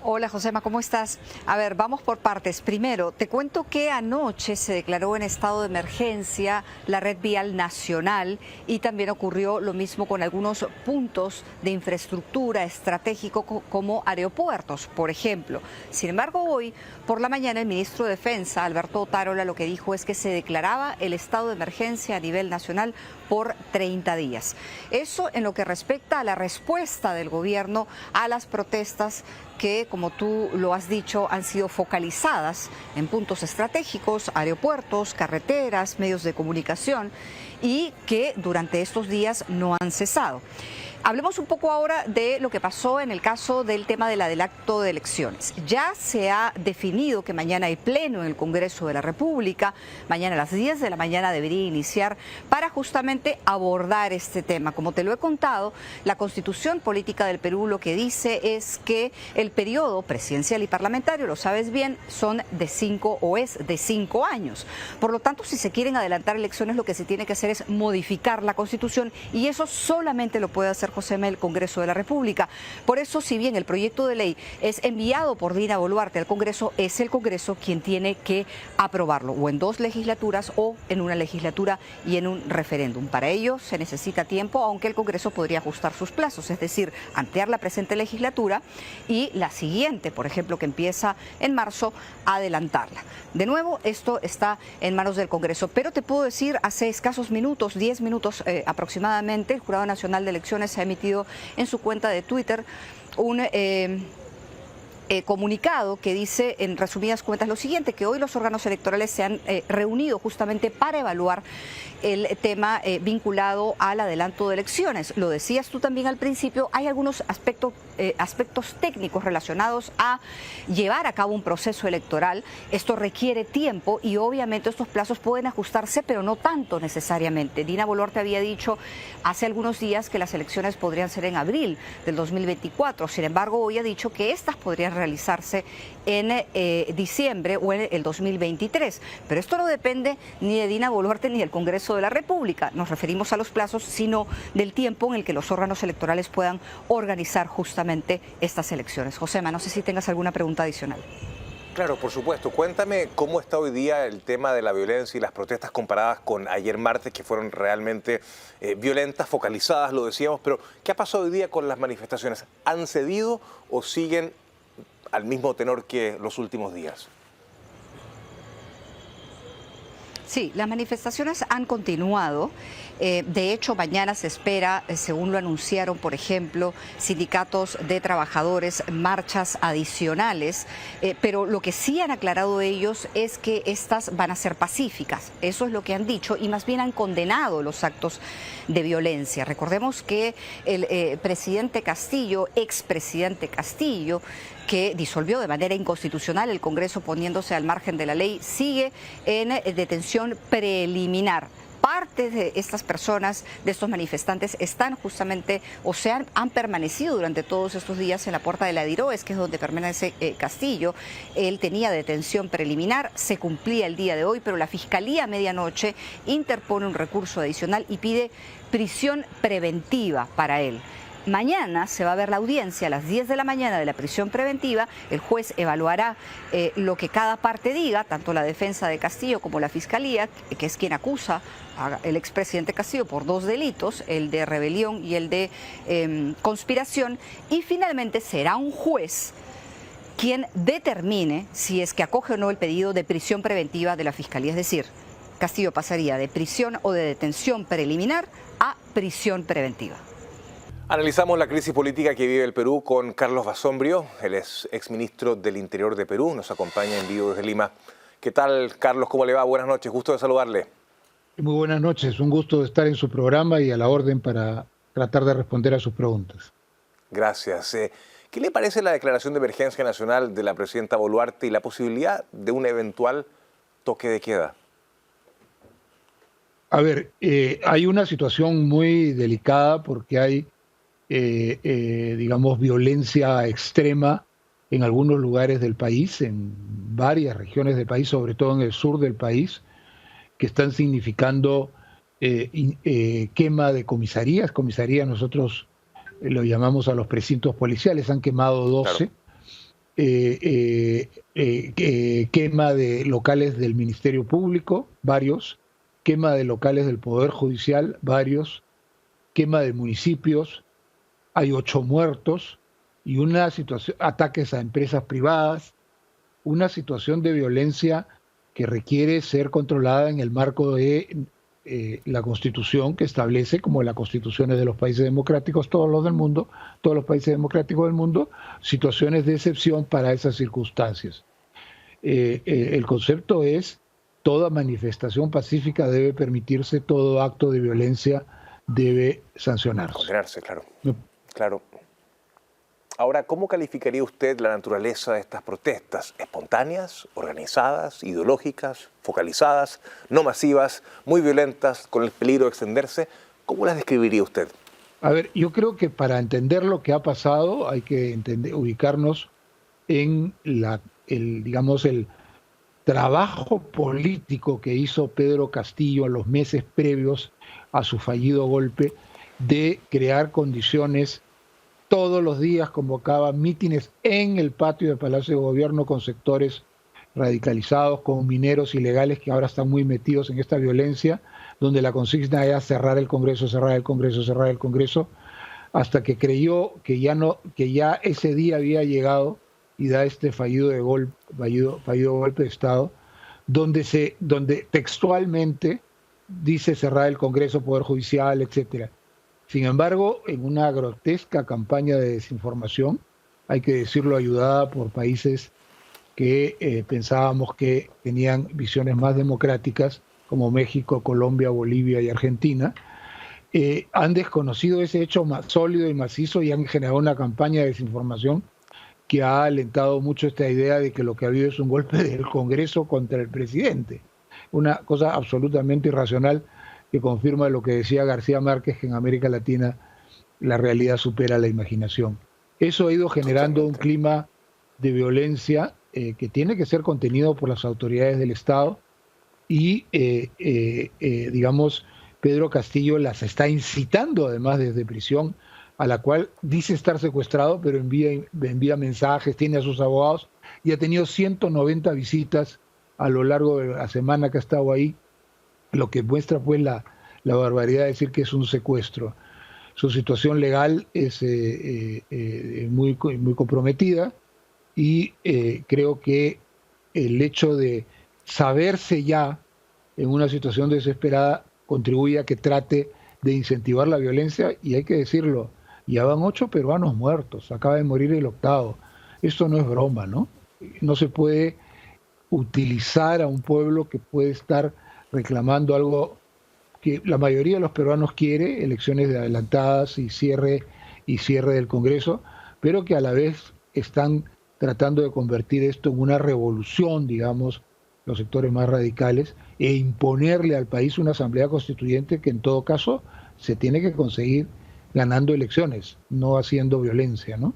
Hola Josema, ¿cómo estás? A ver, vamos por partes. Primero, te cuento que anoche se declaró en estado de emergencia la red vial nacional y también ocurrió lo mismo con algunos puntos de infraestructura estratégico como aeropuertos, por ejemplo. Sin embargo, hoy por la mañana el ministro de Defensa, Alberto Otárola, lo que dijo es que se declaraba el estado de emergencia a nivel nacional por 30 días. Eso en lo que respecta a la respuesta del gobierno a las protestas que, como tú lo has dicho, han sido focalizadas en puntos estratégicos, aeropuertos, carreteras, medios de comunicación y que durante estos días no han cesado. Hablemos un poco ahora de lo que pasó en el caso del tema del adelanto de elecciones. Ya se ha definido que mañana hay pleno en el Congreso de la República. Mañana a las 10 de la mañana debería iniciar para justamente abordar este tema. Como te lo he contado, la Constitución Política del Perú lo que dice es que el periodo presidencial y parlamentario, lo sabes bien, son de 5 años. Por lo tanto, si se quieren adelantar elecciones, lo que se tiene que hacer es modificar la Constitución y eso solamente lo puede hacer José el Congreso de la República. Por eso, si bien el proyecto de ley es enviado por Dina Boluarte al Congreso, es el Congreso quien tiene que aprobarlo, o en 2 legislaturas o en una legislatura y en un referéndum. Para ello se necesita tiempo, aunque el Congreso podría ajustar sus plazos, es decir, ampliar la presente legislatura y la siguiente, por ejemplo, que empieza en marzo, adelantarla. De nuevo, esto está en manos del Congreso, pero te puedo decir, hace escasos minutos, 10 minutos aproximadamente, el Jurado Nacional de Elecciones se ha emitido en su cuenta de Twitter un comunicado que dice, en resumidas cuentas, lo siguiente: que hoy los órganos electorales se han reunido justamente para evaluar el tema vinculado al adelanto de elecciones. Lo decías tú también al principio, hay algunos aspectos técnicos relacionados a llevar a cabo un proceso electoral. Esto requiere tiempo y obviamente estos plazos pueden ajustarse, pero no tanto necesariamente. Dina Boluarte había dicho hace algunos días que las elecciones podrían ser en abril del 2024. Sin embargo, hoy ha dicho que estas podrían realizarse en diciembre o en el 2023. Pero esto no depende ni de Dina Boluarte ni del Congreso de la República. Nos referimos a los plazos, sino del tiempo en el que los órganos electorales puedan organizar justamente estas elecciones. Josema, no sé si tengas alguna pregunta adicional. Claro, por supuesto. Cuéntame cómo está hoy día el tema de la violencia y las protestas comparadas con ayer martes, que fueron realmente violentas, focalizadas, lo decíamos, pero ¿qué ha pasado hoy día con las manifestaciones? ¿Han cedido o siguen al mismo tenor que los últimos días? Sí, las manifestaciones han continuado. De hecho, mañana se espera, según lo anunciaron, por ejemplo, sindicatos de trabajadores, marchas adicionales, pero lo que sí han aclarado ellos es que estas van a ser pacíficas. Eso es lo que han dicho y más bien han condenado los actos de violencia. Recordemos que el presidente Castillo, expresidente Castillo, que disolvió de manera inconstitucional el Congreso poniéndose al margen de la ley, sigue en detención preliminar. Parte de estas personas, de estos manifestantes, están justamente, o sea, han permanecido durante todos estos días en la puerta de la Diroes, que es donde permanece Castillo. Él tenía detención preliminar, se cumplía el día de hoy, pero la Fiscalía a medianoche interpone un recurso adicional y pide prisión preventiva para él. Mañana se va a ver la audiencia a las 10 de la mañana de la prisión preventiva. El juez evaluará lo que cada parte diga, tanto la defensa de Castillo como la Fiscalía, que es quien acusa al expresidente Castillo por 2 delitos, el de rebelión y el de conspiración. Y finalmente será un juez quien determine si es que acoge o no el pedido de prisión preventiva de la Fiscalía. Es decir, Castillo pasaría de prisión o de detención preliminar a prisión preventiva. Analizamos la crisis política que vive el Perú con Carlos Basombrio, él es exministro del Interior de Perú, nos acompaña en vivo desde Lima. ¿Qué tal, Carlos? ¿Cómo le va? Buenas noches, gusto de saludarle. Muy buenas noches, un gusto de estar en su programa y a la orden para tratar de responder a sus preguntas. Gracias. ¿Qué le parece la declaración de emergencia nacional de la presidenta Boluarte y la posibilidad de un eventual toque de queda? A ver, hay una situación muy delicada porque hay digamos, violencia extrema en algunos lugares del país, en varias regiones del país, sobre todo en el sur del país, que están significando quema de comisarías. Comisarías nosotros lo llamamos a los precintos policiales, han quemado 12. Claro. quema de locales del Ministerio Público, varios, quema de locales del Poder Judicial, varios, quema de municipios, hay 8 muertos y una situación, ataques a empresas privadas, una situación de violencia que requiere ser controlada en el marco de la Constitución que establece, como las constituciones de los países democráticos, todos los del mundo, todos los países democráticos del mundo, situaciones de excepción para esas circunstancias. El concepto es: toda manifestación pacífica debe permitirse, todo acto de violencia debe sancionarse. Condenarse, claro. Claro. Ahora, ¿cómo calificaría usted la naturaleza de estas protestas? ¿Espontáneas, organizadas, ideológicas, focalizadas, no masivas, muy violentas, con el peligro de extenderse? ¿Cómo las describiría usted? A ver, yo creo que para entender lo que ha pasado hay que ubicarnos en digamos, el trabajo político que hizo Pedro Castillo en los meses previos a su fallido golpe, de crear condiciones. Todos los días convocaba mítines en el patio del Palacio de Gobierno con sectores radicalizados, con mineros ilegales que ahora están muy metidos en esta violencia, donde la consigna era cerrar el Congreso, cerrar el Congreso, cerrar el Congreso, hasta que creyó que ya ese día había llegado y da este fallido golpe de Estado, donde textualmente dice cerrar el Congreso, Poder Judicial, etcétera. Sin embargo, en una grotesca campaña de desinformación, hay que decirlo, ayudada por países que pensábamos que tenían visiones más democráticas, como México, Colombia, Bolivia y Argentina, han desconocido ese hecho más sólido y macizo y han generado una campaña de desinformación que ha alentado mucho esta idea de que lo que ha habido es un golpe del Congreso contra el presidente. Una cosa absolutamente irracional, que confirma lo que decía García Márquez, que en América Latina la realidad supera la imaginación. Eso ha ido generando un clima de violencia que tiene que ser contenido por las autoridades del Estado y, digamos, Pedro Castillo las está incitando además desde prisión, a la cual dice estar secuestrado, pero envía mensajes, tiene a sus abogados y ha tenido 190 visitas a lo largo de la semana que ha estado ahí, lo que muestra pues la barbaridad de decir que es un secuestro. Su situación legal es muy comprometida y creo que el hecho de saberse ya en una situación desesperada contribuye a que trate de incentivar la violencia, y hay que decirlo, ya van 8 peruanos muertos, acaba de morir el 8º. Esto no es broma, ¿no? No se puede utilizar a un pueblo que puede estar reclamando algo que la mayoría de los peruanos quiere, elecciones adelantadas y cierre del Congreso, pero que a la vez están tratando de convertir esto en una revolución, digamos, los sectores más radicales, e imponerle al país una asamblea constituyente que en todo caso se tiene que conseguir ganando elecciones, no haciendo violencia, ¿no?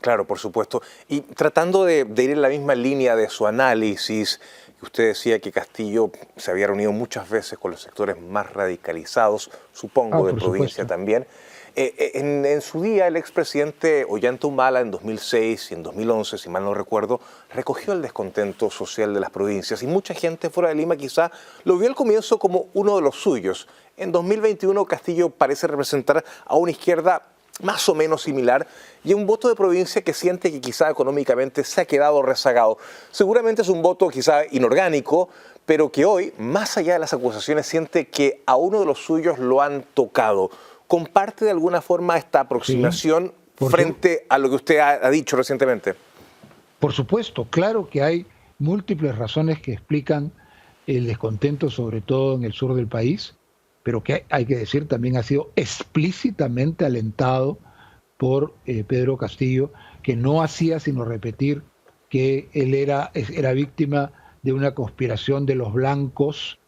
Claro, por supuesto. Y tratando de ir en la misma línea de su análisis, usted decía que Castillo se había reunido muchas veces con los sectores más radicalizados, supongo, de provincia también. En su día, el expresidente Ollanta Humala, en 2006 y en 2011, si mal no recuerdo, recogió el descontento social de las provincias y mucha gente fuera de Lima quizá lo vio al comienzo como uno de los suyos. En 2021, Castillo parece representar a una izquierda más o menos similar y un voto de provincia que siente que quizá económicamente se ha quedado rezagado. Seguramente es un voto quizá inorgánico, pero que hoy, más allá de las acusaciones, siente que a uno de los suyos lo han tocado. ¿Comparte de alguna forma esta aproximación frente a lo que usted ha dicho recientemente? Por supuesto, claro que hay múltiples razones que explican el descontento, sobre todo en el sur del país, pero que hay que decir también ha sido explícitamente alentado por Pedro Castillo, que no hacía sino repetir que él era víctima de una conspiración de los blancos,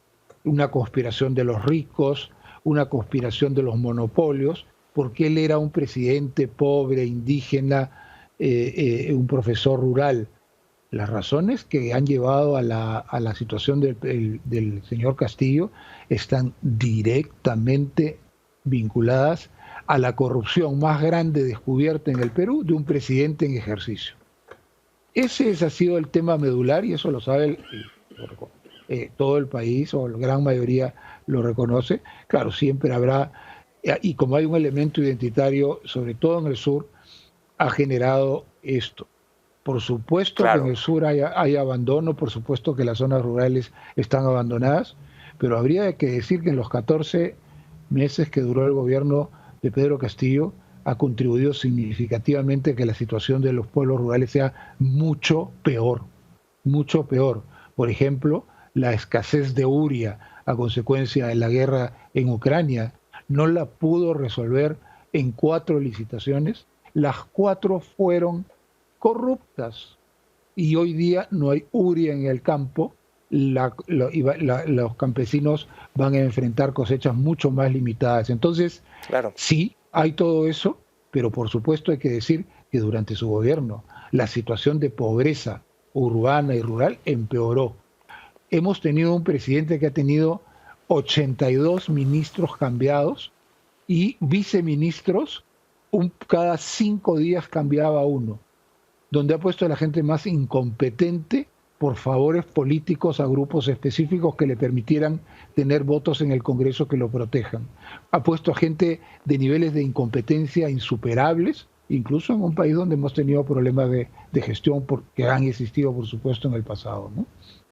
una conspiración de los ricos, una conspiración de los monopolios, porque él era un presidente pobre, indígena, un profesor rural. Las razones que han llevado a la situación del señor Castillo están directamente vinculadas a la corrupción más grande descubierta en el Perú de un presidente en ejercicio. Ese ha sido el tema medular y eso lo sabe todo el país o la gran mayoría lo reconoce. Claro, siempre habrá, y como hay un elemento identitario, sobre todo en el sur, ha generado esto. Por supuesto que en Claro. el sur hay abandono, por supuesto que las zonas rurales están abandonadas, pero habría que decir que en los 14 meses que duró el gobierno de Pedro Castillo ha contribuido significativamente a que la situación de los pueblos rurales sea mucho peor, mucho peor. Por ejemplo, la escasez de uria a consecuencia de la guerra en Ucrania no la pudo resolver en 4 licitaciones. Las 4 fueron corruptas y hoy día no hay uria en el campo. Los campesinos van a enfrentar cosechas mucho más limitadas. Entonces, Claro. sí, hay todo eso, pero por supuesto hay que decir que durante su gobierno la situación de pobreza urbana y rural empeoró. Hemos tenido un presidente que ha tenido 82 ministros cambiados y viceministros, cada 5 días cambiaba uno, donde ha puesto a la gente más incompetente por favores políticos a grupos específicos que le permitieran tener votos en el Congreso que lo protejan. Ha puesto a gente de niveles de incompetencia insuperables, incluso en un país donde hemos tenido problemas de gestión que han existido, por supuesto, en el pasado, ¿no?